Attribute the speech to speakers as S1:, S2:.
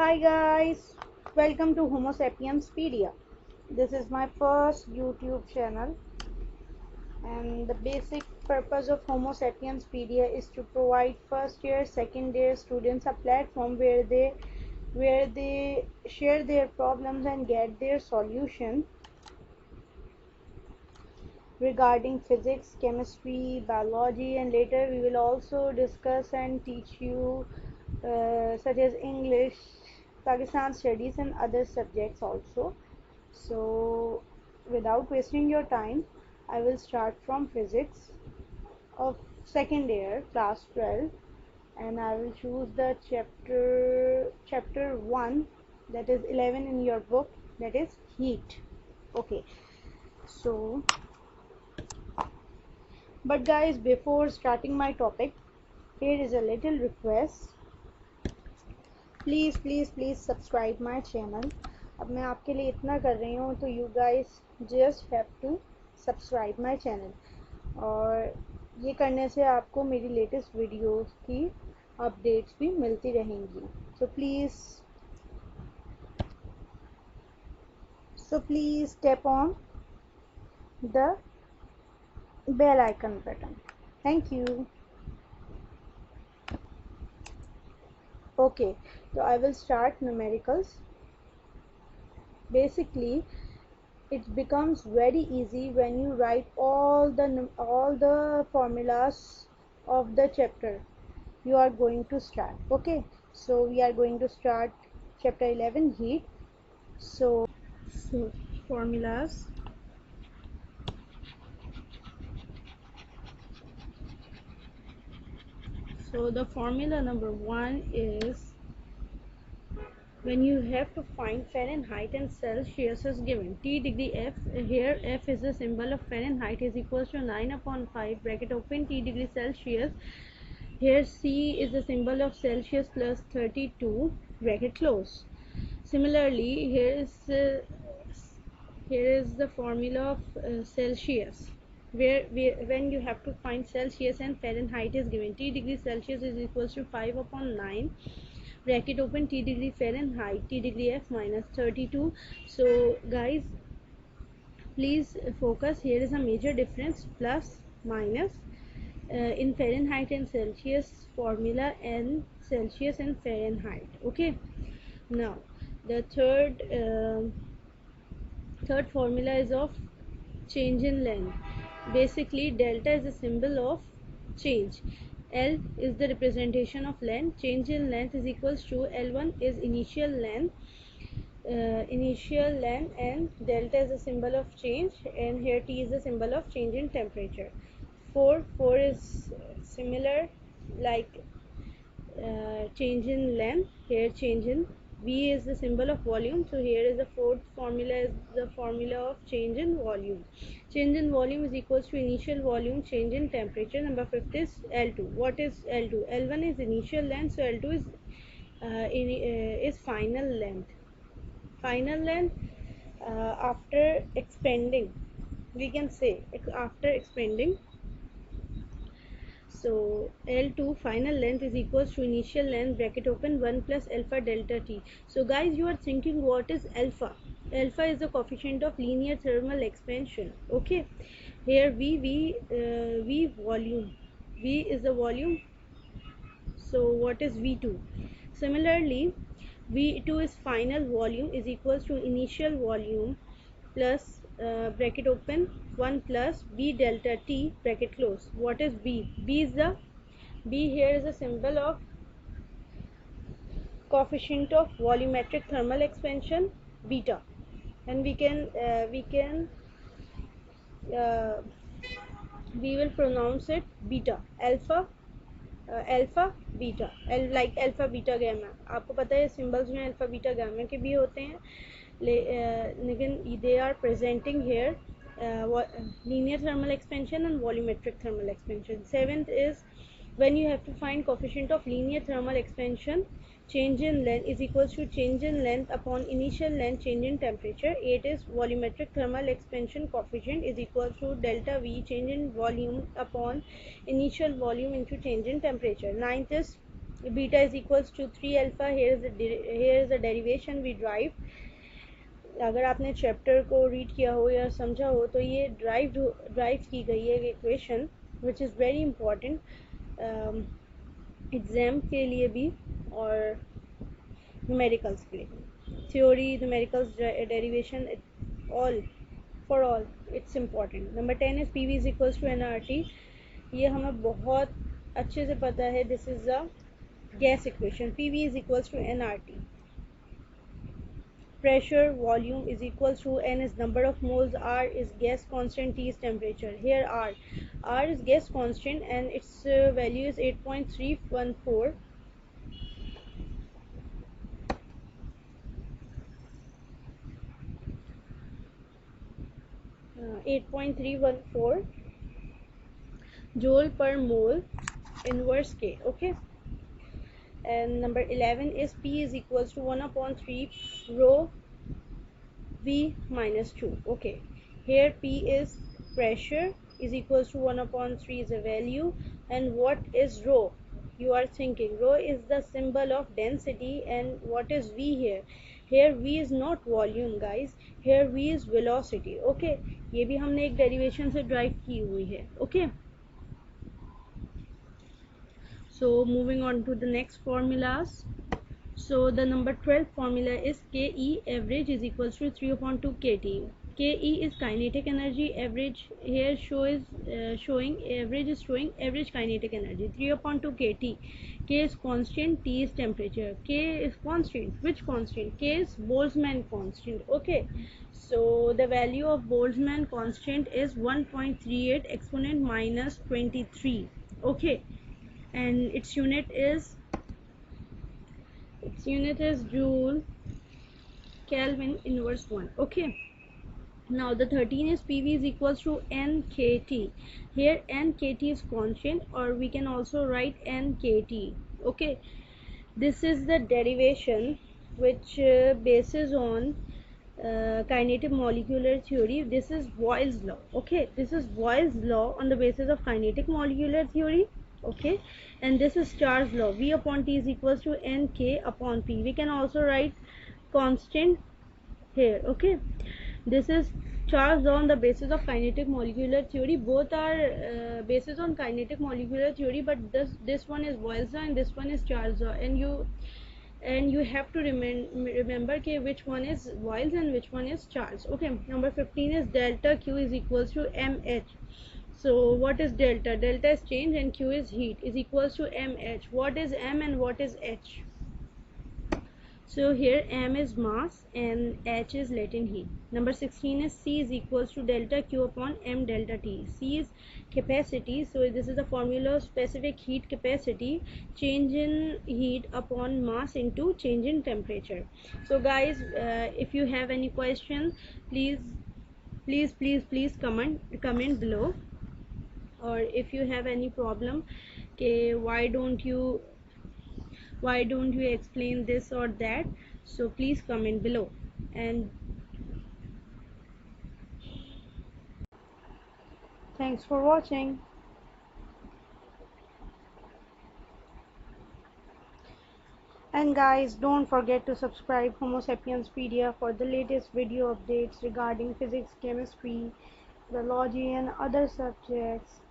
S1: Hi guys, welcome to Homo Sapienspedia. This is my first YouTube channel, and the basic purpose of Homo Sapienspedia is to provide first year, second year students a platform where they share their problems and get their solution regarding physics, chemistry, biology, and later we will also discuss and teach you such as English, Pakistan studies, and other subjects also. So, without wasting your time, I will start from physics of second year, class 12, and I will choose the chapter 1, that is 11 in your book, that is heat. Okay, so but guys, before starting my topic, here is a little request. Please subscribe my channel. अब मैं आपके लिए इतना कर रही हूँ तो you guys just have to subscribe my channel, और ये करने से आपको मेरी लेटेस्ट वीडियोस की अपडेट्स भी मिलती रहेंगी. So please tap on the bell icon button. Thank you. Okay, so I will start numericals. Basically, it becomes very easy when you write all the formulas of the chapter you are going to start. Okay, so we are going to start chapter 11, heat. So formulas. So the formula number 1 is, when you have to find Fahrenheit and Celsius is given. T degree F, here F is the symbol of Fahrenheit, is equals to 9 upon 5 bracket open. T degree Celsius, here C is the symbol of Celsius plus 32 bracket close. Similarly, here is the formula of Celsius, where when you have to find Celsius and Fahrenheit is given. T degree Celsius is equals to 5 upon 9 bracket open. T degree Fahrenheit, T degree F minus 32. So guys, please focus. Here is a major difference, plus minus in Fahrenheit and Celsius formula, and Celsius and Fahrenheit. Okay, now the third formula is of change in length. Basically, delta is a symbol of change. L is the representation of length. Change in length is equals to L1 is initial length, and delta is a symbol of change, and here T is the symbol of change in temperature. 4 is similar, like change in length. Here change in V is the symbol of volume, so here is the fourth formula, is the formula of change in volume. Change in volume is equals to initial volume change in temperature. Number 5 is L2. What is L2? L1 is initial length, so L2 is final length. Final length after expanding, we can say after expanding. So L2 final length is equals to initial length bracket open 1 plus alpha delta T. So guys, you are thinking what is alpha? Alpha is the coefficient of linear thermal expansion. Okay, here V volume, V is the volume. So what is V2? Similarly, V2 is final volume is equals to initial volume plus bracket open 1 plus B delta T bracket close. What is B? B here is a symbol of coefficient of volumetric thermal expansion, beta, and we will pronounce it beta. Alpha beta, like alpha beta gamma. आपको पता है symbols जो हैं alpha beta gamma के भी होते हैं, लेकिन they are presenting here linear thermal expansion and volumetric thermal expansion. 7th is, when you have to find coefficient of linear thermal expansion, change in length is equals to change in length upon initial length change in temperature. 8 is volumetric thermal expansion coefficient is equal to delta V change in volume upon initial volume into change in temperature. 9th is beta is equals to 3 alpha. Here is the derivation we derive. अगर आपने chapter को read किया हो या समझा हो तो ये ड्राइव की गई है equation which is very important exam के लिए भी और न्यूमेरिकल्स के लिए. Theory, numericals, derivation, all for all it's important. Number 10 is P V is equals to N R T. ये हमें बहुत अच्छे से पता है. This is a gas equation. P V is equals to N R T. Pressure, volume is equals to n is number of moles, r is gas constant, t is temperature. Here r is gas constant and its value is 8.314. 8.314 joule per mole inverse K. Okay. And number 11 is P is equals to 1 upon 3 rho V minus 2. Okay. Here P is pressure is equals to 1 upon 3 is a value. And what is rho? You are thinking rho is the symbol of density. And what is V here? Here V is not volume, guys. Here V is velocity. Okay. ये भी हमने एक derivation से derive की हुई है. Okay. So moving on to the next formulas. So the number 12 formula is Ke average is equals to 3 upon 2 Kt. Ke is kinetic energy. Average here showing average is showing average kinetic energy. 3 upon 2 Kt. K is constant. T is temperature. K is constant. Which constant? K is Boltzmann constant. Okay. So the value of Boltzmann constant is 1.38 exponent minus 23. Okay. And its unit is joule Kelvin inverse 1. Okay. Now the 13 is PV is equals to nkt. Here nkt is constant, or we can also write nkt. Okay. This is the derivation which bases on kinetic molecular theory. This is Boyle's law. Okay, this is Boyle's law on the basis of kinetic molecular theory. Okay, and this is Charles law. V upon T is equals to nk upon P. We can also write constant here. Okay, this is Charles law on the basis of kinetic molecular theory. Both are basis on kinetic molecular theory, but this one is Boyle's law and this one is Charles law. And you have to remember okay, which one is Boyle's and which one is Charles. Okay, number 15 is delta Q is equals to mh. So what is delta? Delta is change and Q is heat is equals to mh. What is m and what is h? So here m is mass and h is latent heat. Number 16 is C is equals to delta Q upon m delta T. C is capacity. So this is the formula of specific heat capacity, change in heat upon mass into change in temperature. So guys, if you have any question, please comment below. Or if you have any problem, okay, why don't you explain this or that, so please comment below. And thanks for watching. And guys, don't forget to subscribe Homo Sapienspedia for the latest video updates regarding physics, chemistry, biology and other subjects.